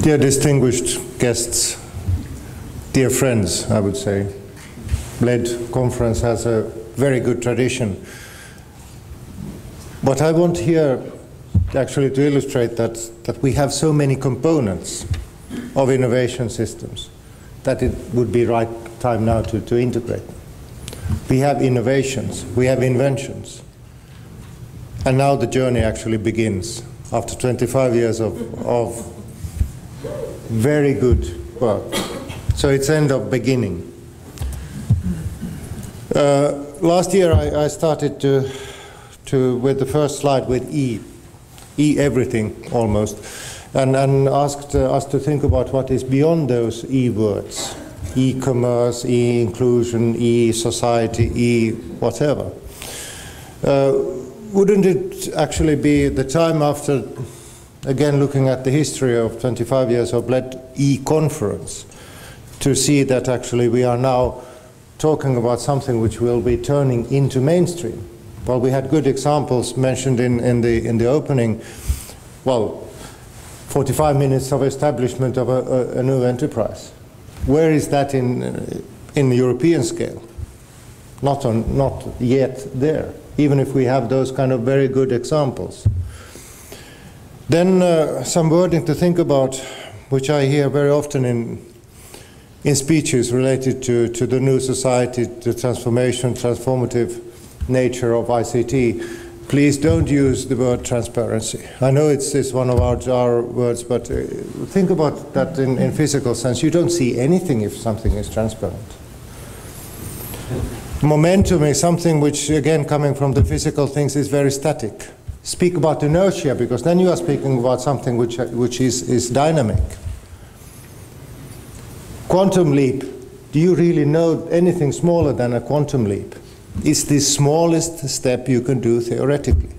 Dear distinguished guests, dear friends, I would say, BLED conference has a very good tradition. But I want here actually to illustrate that we have so many components of innovation systems that it would be right time now to integrate them. We have innovations, we have inventions, and now the journey actually begins after 25 years of very good work. So it's end of beginning. Last year I started with the first slide with E everything almost, and asked us to think about what is beyond those E words. E-commerce, E-inclusion, E-society, E-whatever. Wouldn't it actually be the time after, again looking at the history of 25 years of BLED E-conference, to see that actually we are now talking about something which will be turning into mainstream? Well, we had good examples mentioned in the opening. Well, 45 minutes of establishment of a new enterprise. Where is that in the European scale? Not yet there, even if we have those kind of very good examples. Then some wording to think about, which I hear very often in speeches related to the new society, the transformative nature of ICT. Please don't use the word transparency. I know it's one of our words, but think about that in physical sense. You don't see anything if something is transparent. Momentum is something which, again, coming from the physical things, is very static. Speak about inertia, because then you are speaking about something which is dynamic. Quantum leap. Do you really know anything smaller than a quantum leap? It's the smallest step you can do theoretically.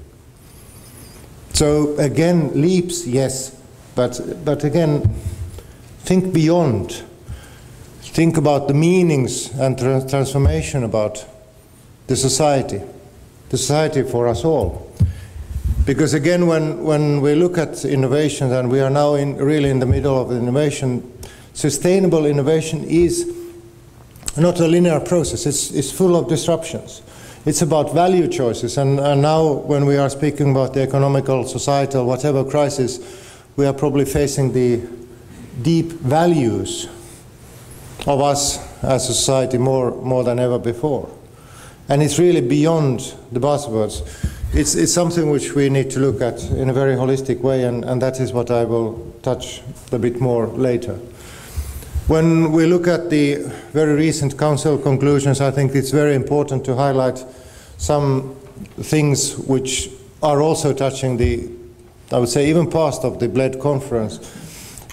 So again, leaps, yes, but again, think beyond. Think about the meanings and transformation about the society for us all. Because again, when we look at innovations, and we are now really in the middle of innovation, sustainable innovation is not a linear process. It's full of disruptions. It's about value choices, and now when we are speaking about the economical, societal, whatever crisis, we are probably facing the deep values of us as a society more than ever before. And it's really beyond the buzzwords. It's something which we need to look at in a very holistic way, and that is what I will touch a bit more later. When we look at the very recent Council conclusions, I think it's very important to highlight some things which are also touching the, I would say, even past of the BLED conference.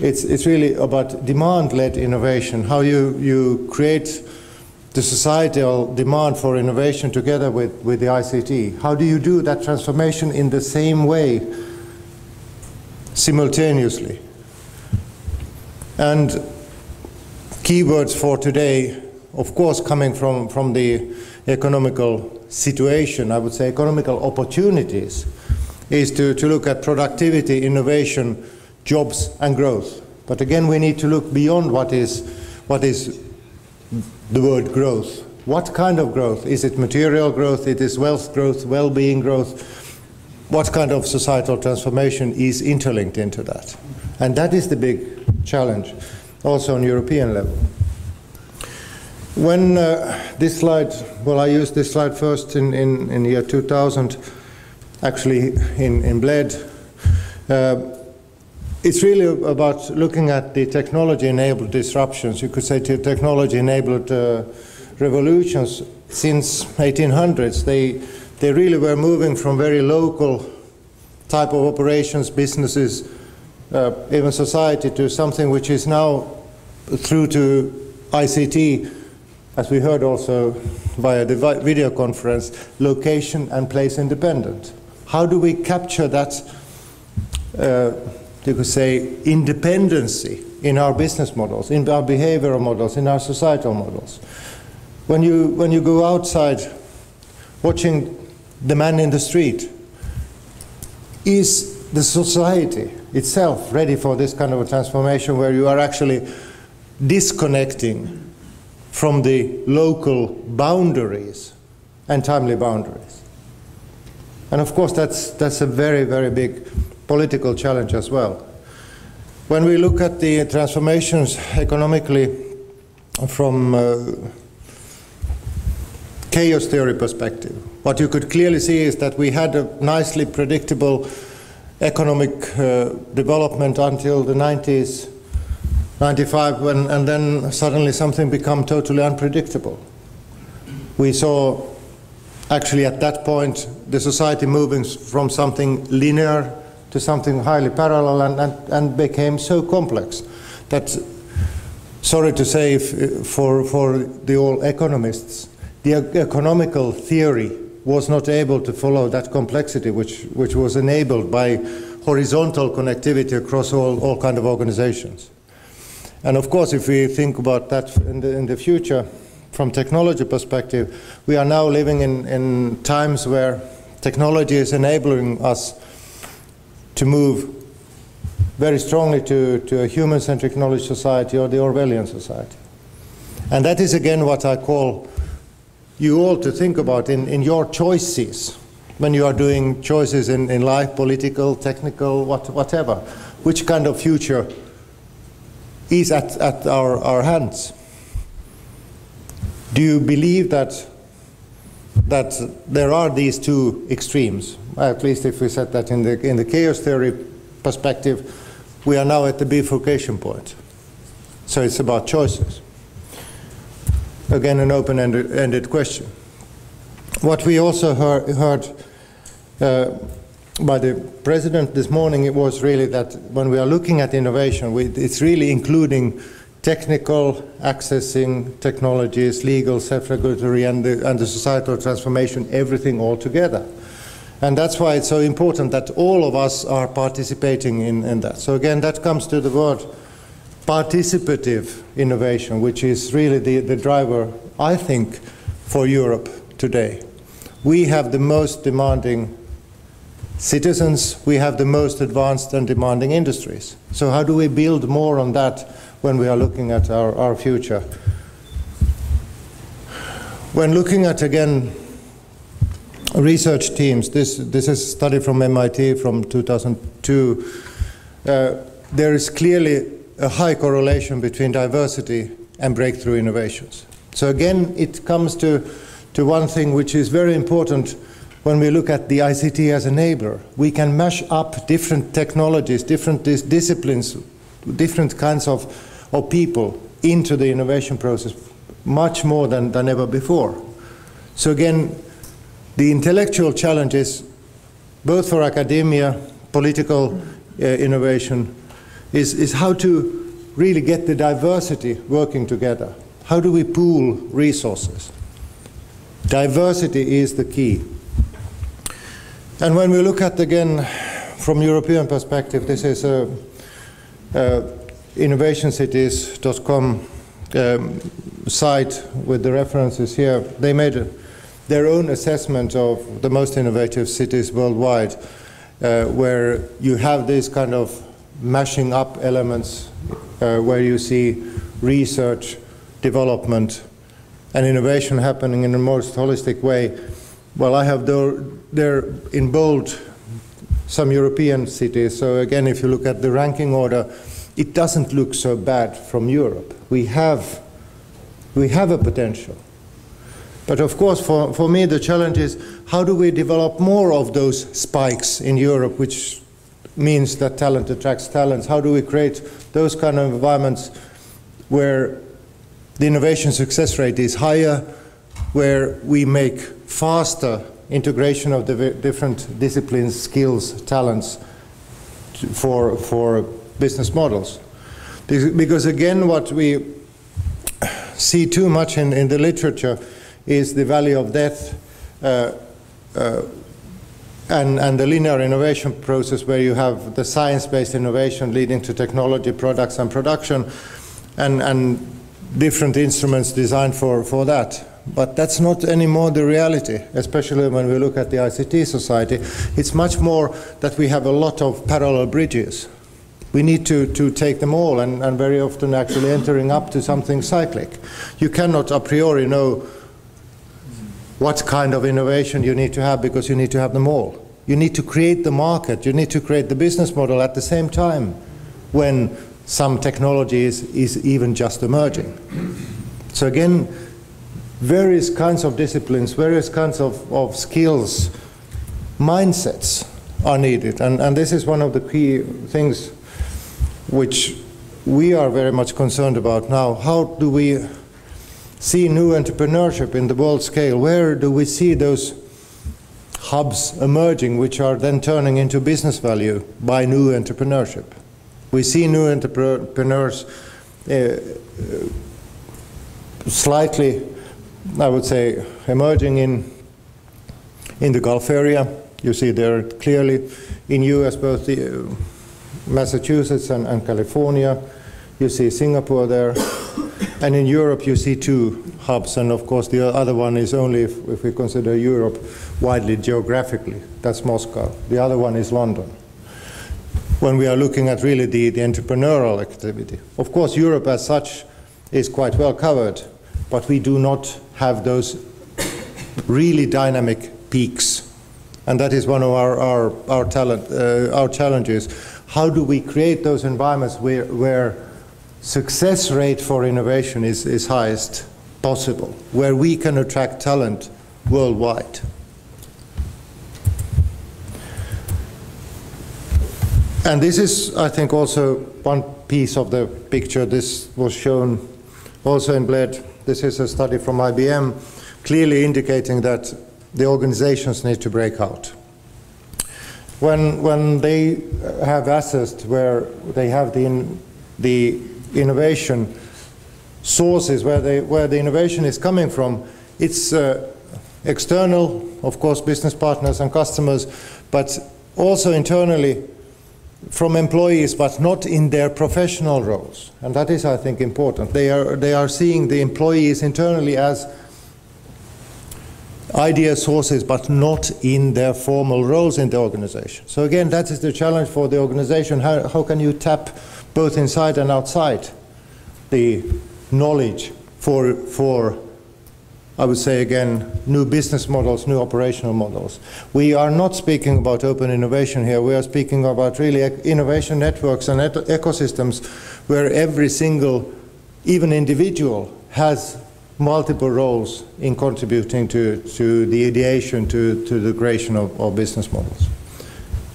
It's really about demand-led innovation, how you create the societal demand for innovation together with the ICT. How do you do that transformation in the same way, simultaneously? And keywords for today, of course, coming from the economical situation, I would say economical opportunities, is to look at productivity, innovation, jobs and growth. But again, we need to look beyond what is the word growth. What kind of growth? Is it material growth? It is wealth growth, well-being growth? What kind of societal transformation is interlinked into that? And that is the big challenge, also on European level. When this slide, well, I used this slide first in year 2000, actually in BLED. It's really about looking at the technology-enabled disruptions. You could say technology-enabled revolutions since 1800s. They really were moving from very local type of operations, businesses, even society, to something which is now, through to ICT, as we heard also via the video conference, location and place independent. How do we capture that, you could say, independency in our business models, in our behavioral models, in our societal models? When you go outside watching the man in the street, is the society, itself ready for this kind of a transformation where you are actually disconnecting from the local boundaries and timely boundaries. And of course that's a very, very big political challenge as well. When we look at the transformations economically from chaos theory perspective, what you could clearly see is that we had a nicely predictable economic development until the 90s, 95, and then suddenly something became totally unpredictable. We saw actually at that point the society moving from something linear to something highly parallel and became so complex that, sorry to say for the all economists, the economical theory was not able to follow that complexity which was enabled by horizontal connectivity across all kind of organizations. And of course, if we think about that in the future, from technology perspective, we are now living in times where technology is enabling us to move very strongly to a human-centric knowledge society or the Orwellian society. And that is again what I call you all to think about in your choices, when you are doing choices in life, political, technical, whatever. Which kind of future is at our hands? Do you believe that there are these two extremes? At least if we set that in the chaos theory perspective, we are now at the bifurcation point. So it's about choices. Again, an open-ended question. What we also heard by the President this morning, it was really that when we are looking at innovation, it's really including technical, accessing technologies, legal, self-regulatory, and the societal transformation, everything all together. And that's why it's so important that all of us are participating in that. So again, that comes to the word participative innovation, which is really the driver, I think, for Europe today. We have the most demanding citizens, we have the most advanced and demanding industries. So how do we build more on that when we are looking at our future? When looking at, again, research teams, this is a study from MIT from 2002, there is clearly a high correlation between diversity and breakthrough innovations. So again, it comes to one thing which is very important when we look at the ICT as an enabler. We can mash up different technologies, different disciplines, different kinds of people into the innovation process much more than ever before. So again, the intellectual challenges, both for academia, political innovation, is how to really get the diversity working together. How do we pool resources? Diversity is the key. And when we look at, again, from European perspective, this is innovationcities.com site with the references here. They made their own assessment of the most innovative cities worldwide, where you have this kind of mashing up elements where you see research, development, and innovation happening in the most holistic way. Well, I have there in bold some European cities. So again, if you look at the ranking order, it doesn't look so bad from Europe. We have a potential. But of course, for me, the challenge is how do we develop more of those spikes in Europe, which means that talent attracts talents. How do we create those kind of environments where the innovation success rate is higher, where we make faster integration of the different disciplines, skills, talents for business models? Because again, what we see too much in the literature is the valley of death and the linear innovation process, where you have the science-based innovation leading to technology, products, and production, and different instruments designed for that. But that's not anymore the reality, especially when we look at the ICT society. It's much more that we have a lot of parallel bridges. We need to take them all, and very often actually entering up to something cyclic. You cannot a priori know what kind of innovation you need to have, because you need to have them all. You need to create the market, you need to create the business model at the same time when some technology is even just emerging. So again, various kinds of disciplines, various kinds of skills, mindsets are needed. And this is one of the key things which we are very much concerned about now. How do we see new entrepreneurship in the world scale? Where do we see those hubs emerging which are then turning into business value by new entrepreneurship? We see new entrepreneurs slightly, I would say, emerging in the Gulf area. You see there clearly in US, both the Massachusetts and California. You see Singapore there. And in Europe you see two hubs, and of course the other one is only if we consider Europe widely geographically. That's Moscow. The other one is London. When we are looking at really the entrepreneurial activity. Of course Europe as such is quite well covered, but we do not have those really dynamic peaks. And that is one of our challenges. How do we create those environments where success rate for innovation is highest possible, where we can attract talent worldwide? And this is, I think, also one piece of the picture. This was shown also in Bled. This is a study from IBM, clearly indicating that the organizations need to break out. When they have assessed where they have the innovation sources, where the innovation is coming from, it's external, of course, business partners and customers, but also internally from employees, but not in their professional roles. And that is, I think, important. They are seeing the employees internally as idea sources, but not in their formal roles in the organization. So again, that is the challenge for the organization. How can you tap both inside and outside the knowledge for I would say again, new business models, new operational models. We are not speaking about open innovation here. We are speaking about really innovation networks and ecosystems where every single, even individual, has multiple roles in contributing to the ideation, to the creation of business models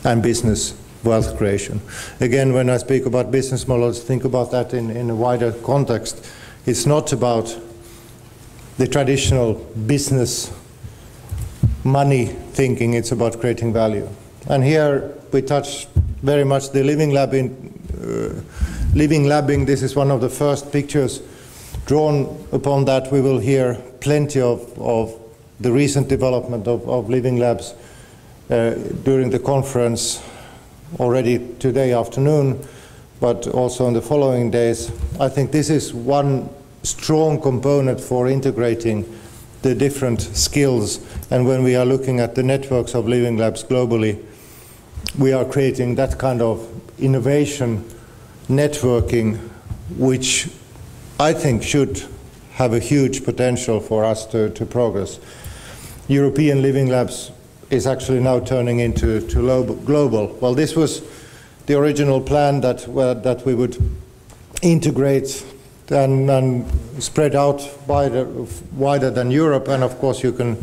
and business wealth creation. Again, when I speak about business models, think about that in a wider context. It's not about the traditional business money thinking, it's about creating value. And here we touch very much the living labbing. This is one of the first pictures drawn upon that. We will hear plenty of the recent development of living labs during the conference already today afternoon, but also in the following days. I think this is one strong component for integrating the different skills, and when we are looking at the networks of living labs globally, we are creating that kind of innovation networking which I think should have a huge potential for us to progress. European living labs is actually now turning into global. Well, this was the original plan that we would integrate and spread out wider than Europe, and of course you can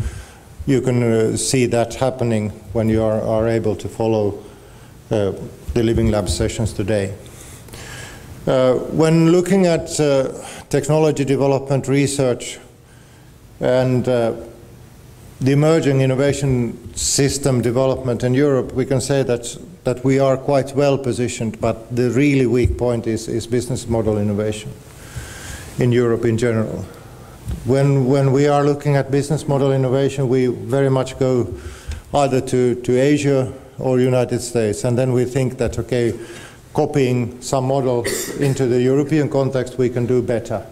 see that happening when you are able to follow the Living Lab sessions today. When looking at technology development, research, and the emerging innovation system development in Europe, we can say that we are quite well positioned, but the really weak point is business model innovation in Europe in general. When we are looking at business model innovation, we very much go either to Asia or United States, and then we think that, okay, copying some model into the European context, we can do better.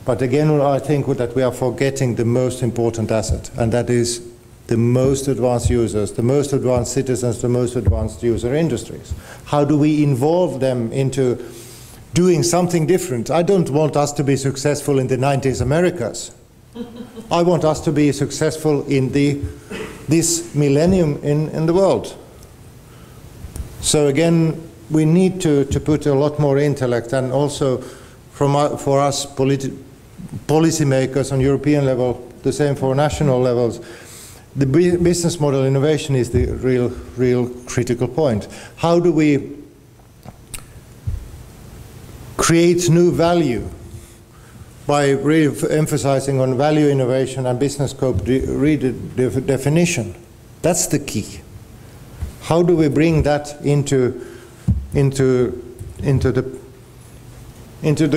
But again, I think that we are forgetting the most important asset, and that is the most advanced users, the most advanced citizens, the most advanced user industries? How do we involve them into doing something different? I don't want us to be successful in the 90s Americas. I want us to be successful in this millennium in the world. So again, we need to put a lot more intellect, and also for us policymakers on European level, the same for national levels. The business model innovation is the real critical point. How do we create new value by really emphasizing on value innovation and business scope redefinition? That's the key. How do we bring that into the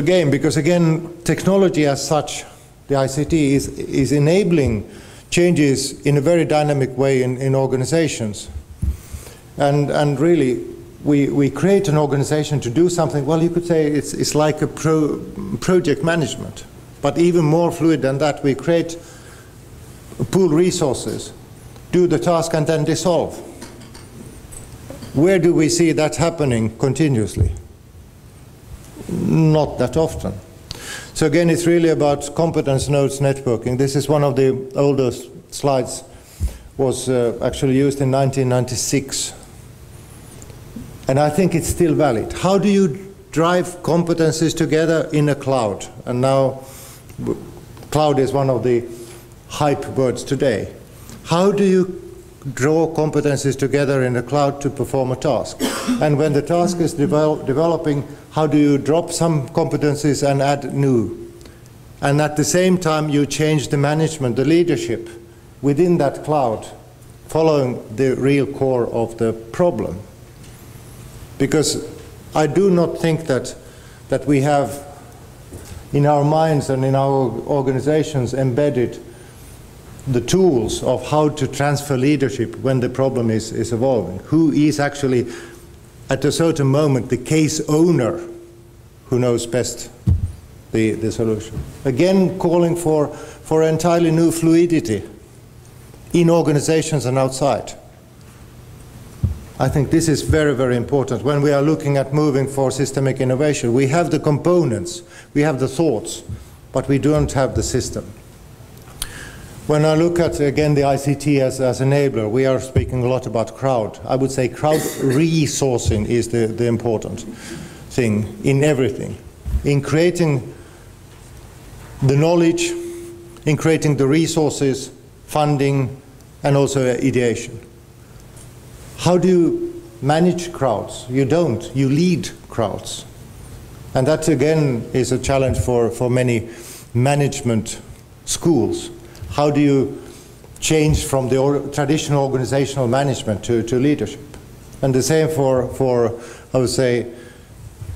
game? Because again, technology as such, the ICT is enabling changes in a very dynamic way in organizations. And really, we create an organization to do something. Well, you could say it's like a project management, but even more fluid than that. We create pool resources, do the task, and then dissolve. Where do we see that happening continuously? Not that often. So again, it's really about competence nodes networking. This is one of the oldest slides, was actually used in 1996. And I think it's still valid. How do you drive competencies together in a cloud? And now, cloud is one of the hype words today. How do you draw competencies together in the cloud to perform a task? And when the task is developing, how do you drop some competencies and add new? And at the same time, you change the management, the leadership within that cloud, following the real core of the problem. Because I do not think that we have in our minds and in our organizations embedded the tools of how to transfer leadership when the problem is evolving. Who is actually, at a certain moment, the case owner who knows best the solution? Again, calling for entirely new fluidity in organizations and outside. I think this is very, very important when we are looking at moving for systemic innovation. We have the components, we have the thoughts, but we don't have the system. When I look at, again, the ICT as enabler, we are speaking a lot about crowd. I would say crowd resourcing is the important thing in everything. In creating the knowledge, in creating the resources, funding, and also ideation. How do you manage crowds? You don't. You lead crowds. And that, again, is a challenge for many management schools. How do you change from the traditional organizational management to leadership? And the same for I would say,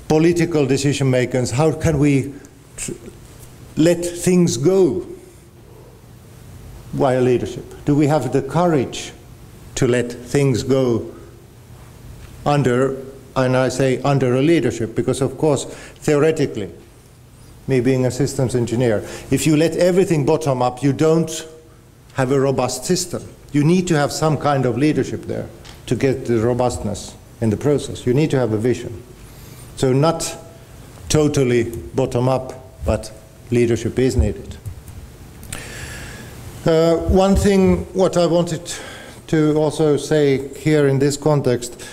political decision makers. How can we let things go via leadership? Do we have the courage to let things go under, and I say under a leadership, because of course, theoretically, me being a systems engineer, if you let everything bottom up, you don't have a robust system. You need to have some kind of leadership there to get the robustness in the process. You need to have a vision. So not totally bottom up, but leadership is needed. One thing what I wanted to also say here in this context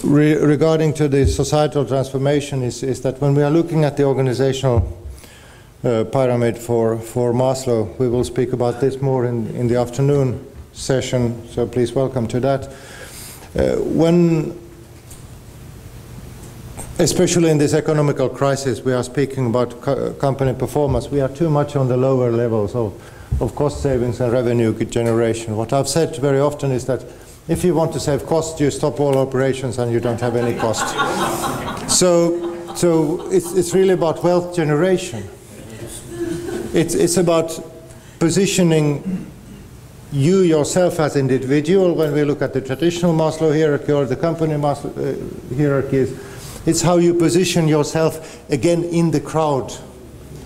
regarding to the societal transformation is that when we are looking at the organizational pyramid for Maslow, we will speak about this more in the afternoon session, so please welcome to that. Especially in this economical crisis, we are speaking about company performance. We are too much on the lower levels of cost savings and revenue generation. What I've said very often is that if you want to save costs, you stop all operations and you don't have any cost. So it's really about wealth generation. It's about positioning you yourself as an individual. When we look at the traditional Maslow hierarchy or the company Maslow hierarchies, it's how you position yourself again in the crowd.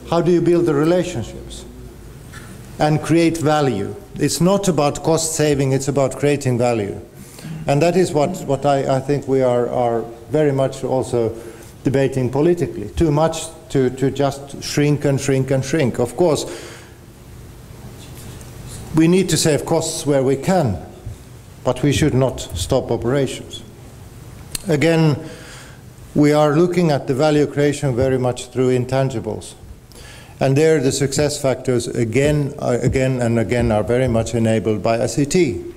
How do you build the relationships? and create value. It's not about cost saving, it's about creating value. And that is what I think we are very much also debating politically. Too much to just shrink and shrink and shrink. Of course, we need to save costs where we can, but we should not stop operations. Again, we are looking at the value creation very much through intangibles. And there the success factors again and again are very much enabled by ICT.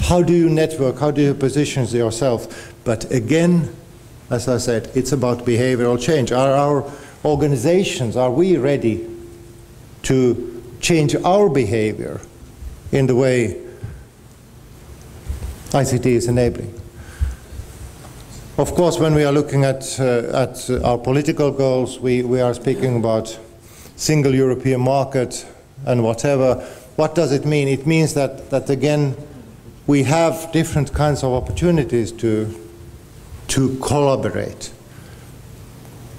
How do you network? How do you position yourself? But again, as I said, it's about behavioral change. Are our organizations, are we ready to change our behavior in the way ICT is enabling? Of course, when we are looking at our political goals, we are speaking about single European market and whatever. What does it mean? It means that again, we have different kinds of opportunities to collaborate.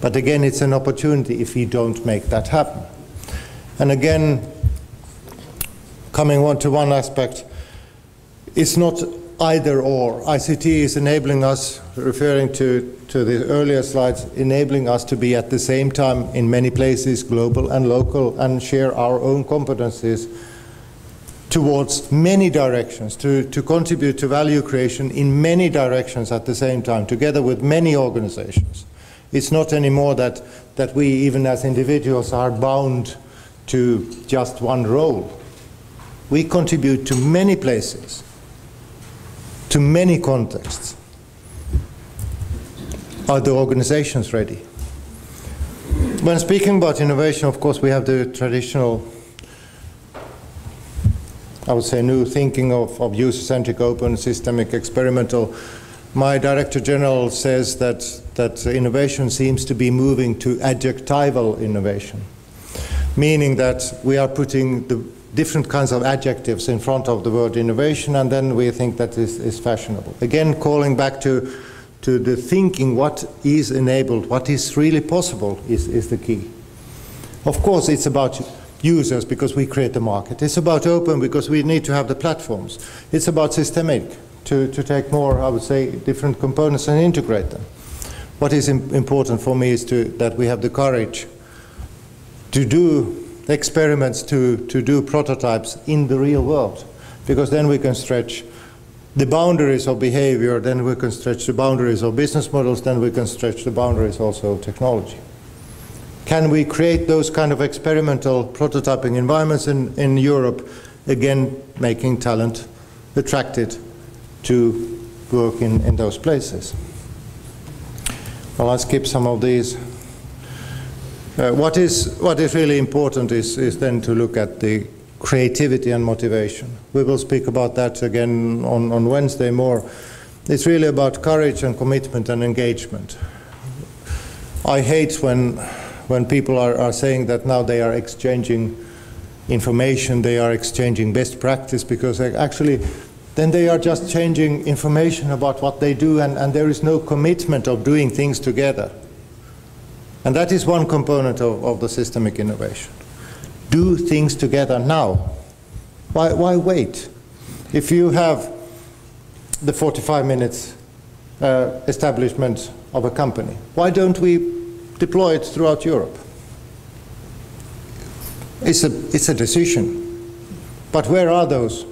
But again, it's an opportunity if we don't make that happen. And again, coming on to one aspect, it's not either or. ICT is enabling us, referring to the earlier slides, enabling us to be at the same time in many places, global and local, and share our own competencies towards many directions, to contribute to value creation in many directions at the same time, together with many organizations. It's not anymore that we, even as individuals, are bound to just one role. We contribute to many places, to many contexts. Are the organizations ready? When speaking about innovation, of course, we have the traditional, I would say, new thinking of user-centric, open, systemic, experimental. My Director General says that innovation seems to be moving to adjectival innovation, meaning that we are putting the different kinds of adjectives in front of the word innovation, and then we think that is fashionable. Again, calling back to the thinking, what is enabled, what is really possible is the key. Of course, it's about users because we create the market. It's about open because we need to have the platforms. It's about systemic, to take more, I would say, different components and integrate them. What is important for me is that we have the courage to do experiments, to do prototypes in the real world, because then we can stretch the boundaries of behavior, then we can stretch the boundaries of business models, then we can stretch the boundaries also of technology. Can we create those kind of experimental prototyping environments in Europe, again making talent attracted to work in those places? Well, I'll skip some of these. What is really important is then to look at the creativity and motivation. We will speak about that again on Wednesday more. It's really about courage and commitment and engagement. I hate when people are saying that now they are exchanging information, they are exchanging best practice, because actually then they are just changing information about what they do, and there is no commitment of doing things together. And that is one component of the systemic innovation. Do things together now. Why wait? If you have the 45 minutes establishment of a company, why don't we deploy it throughout Europe? It's a decision. But where are those?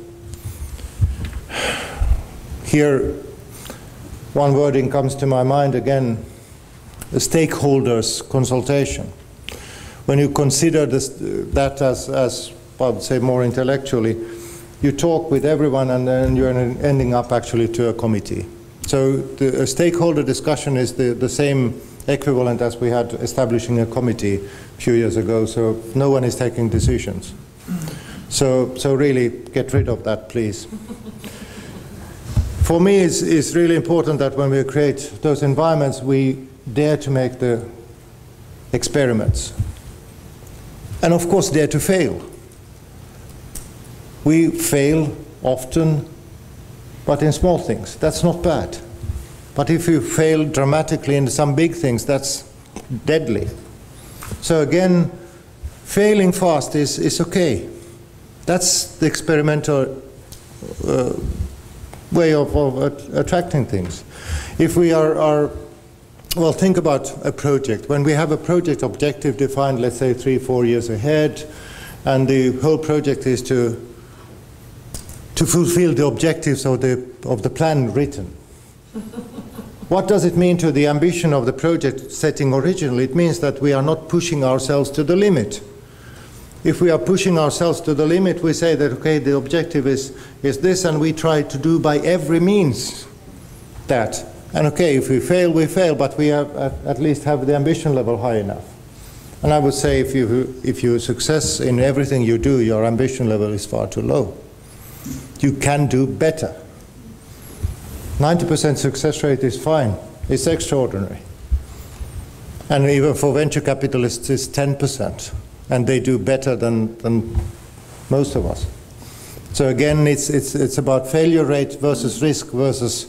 Here, one wording comes to my mind again, the stakeholders consultation. When you consider that as I would say more intellectually, you talk with everyone and then you're ending up actually to a committee. So the stakeholder discussion is the same equivalent as we had establishing a committee a few years ago, so no one is taking decisions. So really get rid of that, please. For me, it's really important that when we create those environments, we dare to make the experiments. And of course, dare to fail. We fail often, but in small things. That's not bad. But if you fail dramatically in some big things, that's deadly. So again, failing fast is okay. That's the experimental way of attracting things. If we well, think about a project. When we have a project objective defined, let's say 3-4 years ahead, and the whole project is to fulfill the objectives of the plan written. What does it mean to the ambition of the project setting originally? It means that we are not pushing ourselves to the limit. If we are pushing ourselves to the limit, we say that, okay, the objective is this, and we try to do by every means that. And okay, if we fail, but we have, at least have the ambition level high enough. And I would say if you success in everything you do, your ambition level is far too low. You can do better. 90% success rate is fine. It's extraordinary. And even for venture capitalists, it's 10%. And they do better than most of us. So again, it's about failure rate versus risk versus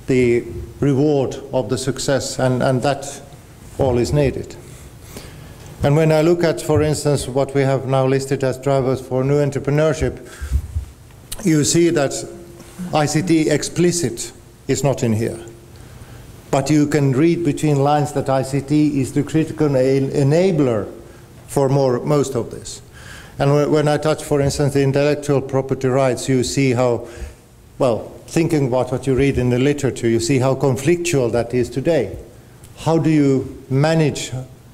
the reward of the success, and that all is needed. And when I look at, for instance, what we have now listed as drivers for new entrepreneurship, you see that ICT explicit is not in here. But you can read between lines that ICT is the critical enabler for most of this. And when I touch, for instance, the intellectual property rights, you see how, well, thinking about what you read in the literature, you see how conflictual that is today. How do you manage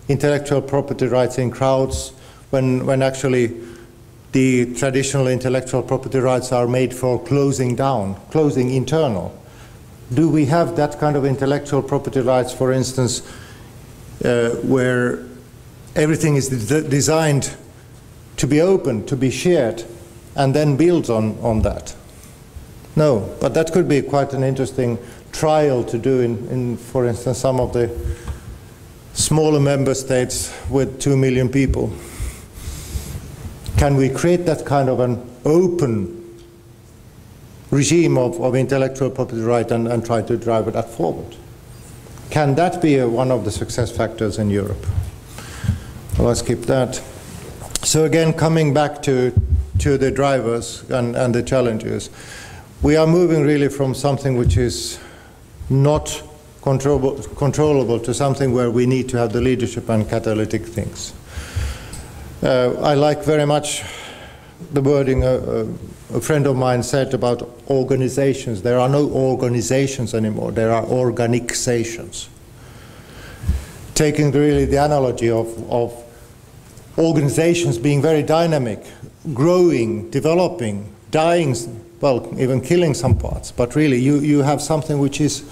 intellectual property rights in crowds when actually the traditional intellectual property rights are made for closing down, closing internal? Do we have that kind of intellectual property rights, for instance, where everything is designed to be open, to be shared, and then builds on that? No, but that could be quite an interesting trial to do in, for instance, some of the smaller member states with 2 million people. Can we create that kind of an open regime of intellectual property right and try to drive that forward? Can that be one of the success factors in Europe? Well, I'll skip that. So again, coming back to the drivers and the challenges, we are moving really from something which is not controllable to something where we need to have the leadership and catalytic things. I like very much the wording a friend of mine said about organizations. There are no organizations anymore, there are organizations. Taking really the analogy of organizations being very dynamic, growing, developing, dying, well, even killing some parts, but really you have something which is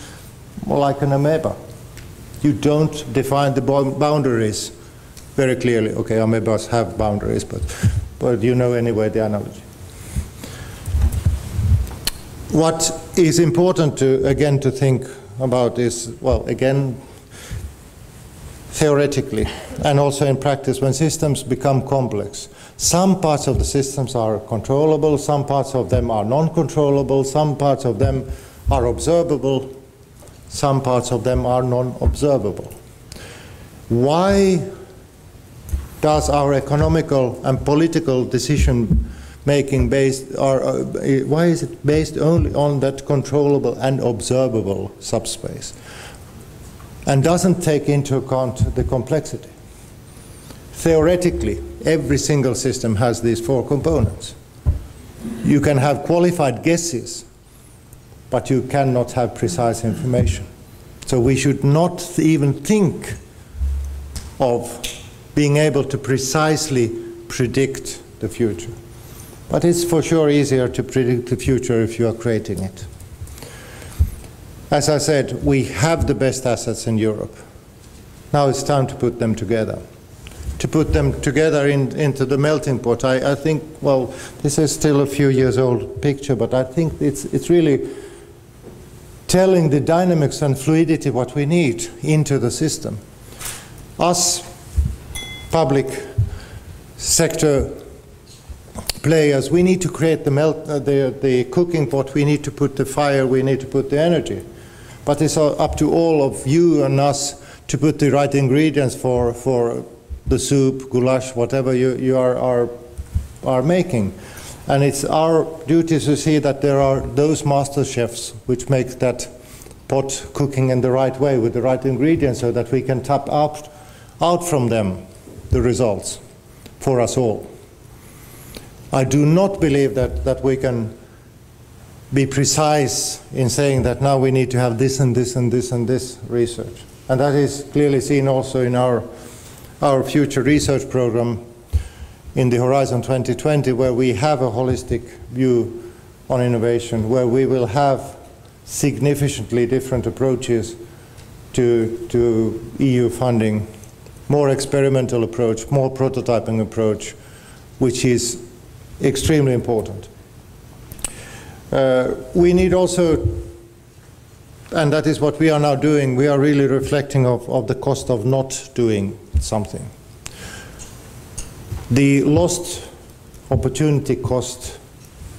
more like an amoeba. You don't define the boundaries very clearly. Okay, amoebas have boundaries, but you know anyway the analogy. What is important to think about is, well, again, theoretically and also in practice, when systems become complex, some parts of the systems are controllable, some parts of them are non-controllable, some parts of them are observable, some parts of them are non-observable. Why does our economical and political decision making why is it based only on that controllable and observable subspace and doesn't take into account the complexity? Theoretically, every single system has these 4 components. You can have qualified guesses, but you cannot have precise information. So we should not even think of being able to precisely predict the future. But it's for sure easier to predict the future if you are creating it. As I said, we have the best assets in Europe. Now it's time to put them together. To put them together into the melting pot. I think, well, this is still a few years old picture, but I think it's really telling the dynamics and fluidity what we need into the system. Us, public sector players, we need to create the cooking pot, we need to put the fire, we need to put the energy. But it's up to all of you and us to put the right ingredients for the soup, goulash, whatever you are are making. And it's our duty to see that there are those master chefs which make that pot cooking in the right way with the right ingredients so that we can tap out from them the results for us all. I do not believe that we can be precise in saying that now we need to have this and this and this and this research. And that is clearly seen also in our future research program in the Horizon 2020, where we have a holistic view on innovation, where we will have significantly different approaches to EU funding, more experimental approach, more prototyping approach, which is extremely important. We need also, and that is what we are now doing, we are really reflecting of the cost of not doing something. The lost opportunity cost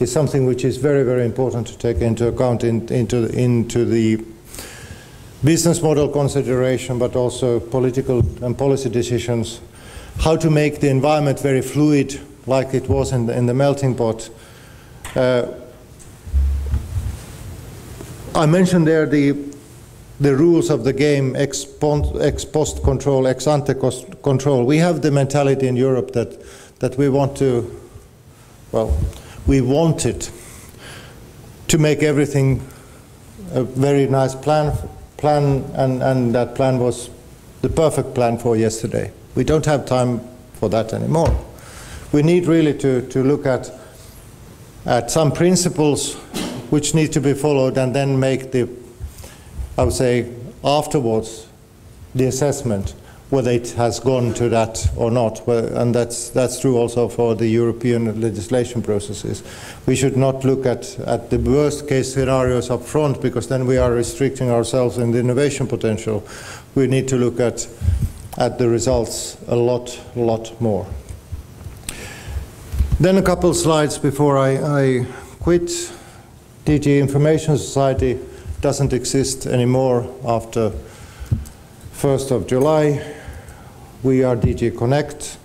is something which is very, very important to take into account into the business model consideration, but also political and policy decisions. How to make the environment very fluid, like it was in the melting pot. I mentioned there the rules of the game, ex post control, ex ante control. We have the mentality in Europe that we want to, well, we wanted to make everything a very nice plan, and that plan was the perfect plan for yesterday. We don't have time for that anymore. We need really to look at some principles which need to be followed, and then make the, I would say, afterwards, the assessment whether it has gone to that or not. And that's true also for the European legislation processes. We should not look at the worst case scenarios up front, because then we are restricting ourselves in the innovation potential. We need to look at the results a lot more. Then a couple slides before I quit. DG Information Society doesn't exist anymore after 1st of July. We are DG Connect.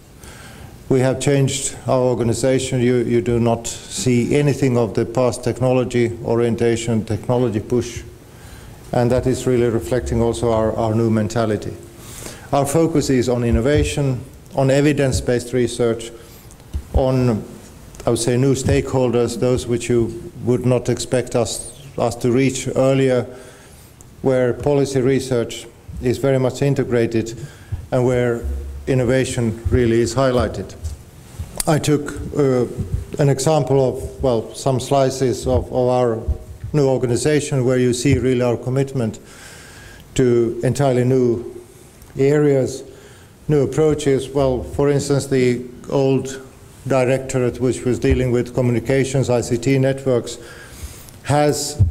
We have changed our organization. You do not see anything of the past technology orientation, technology push, and that is really reflecting also our new mentality. Our focus is on innovation, on evidence-based research, on, I would say, new stakeholders, those which you would not expect us to reach earlier, where policy research is very much integrated and where innovation really is highlighted. I took an example of, well, some slices of our new organization, where you see really our commitment to entirely new areas, new approaches. Well, for instance, the old directorate, which was dealing with communications, ICT networks, has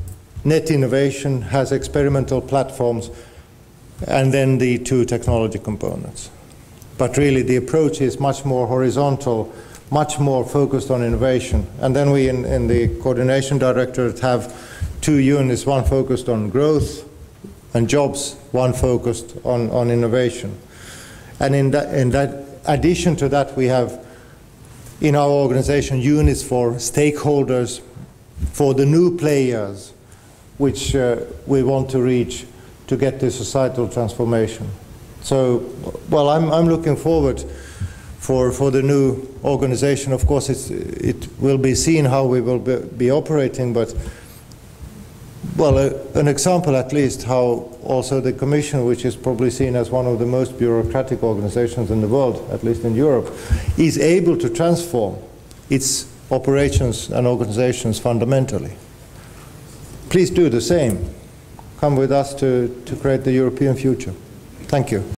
net innovation, has experimental platforms, and then the two technology components. But really the approach is much more horizontal, much more focused on innovation. And then we in the coordination directorate have two units, one focused on growth and jobs, one focused on innovation. And in that addition to that, we have in our organization units for stakeholders, for the new players which we want to reach to get the societal transformation. So, well, I'm looking forward for the new organization. Of course, it will be seen how we will be operating, but, well, an example at least how also the Commission, which is probably seen as one of the most bureaucratic organizations in the world, at least in Europe, is able to transform its operations and organizations fundamentally. Please do the same. Come with us to create the European future. Thank you.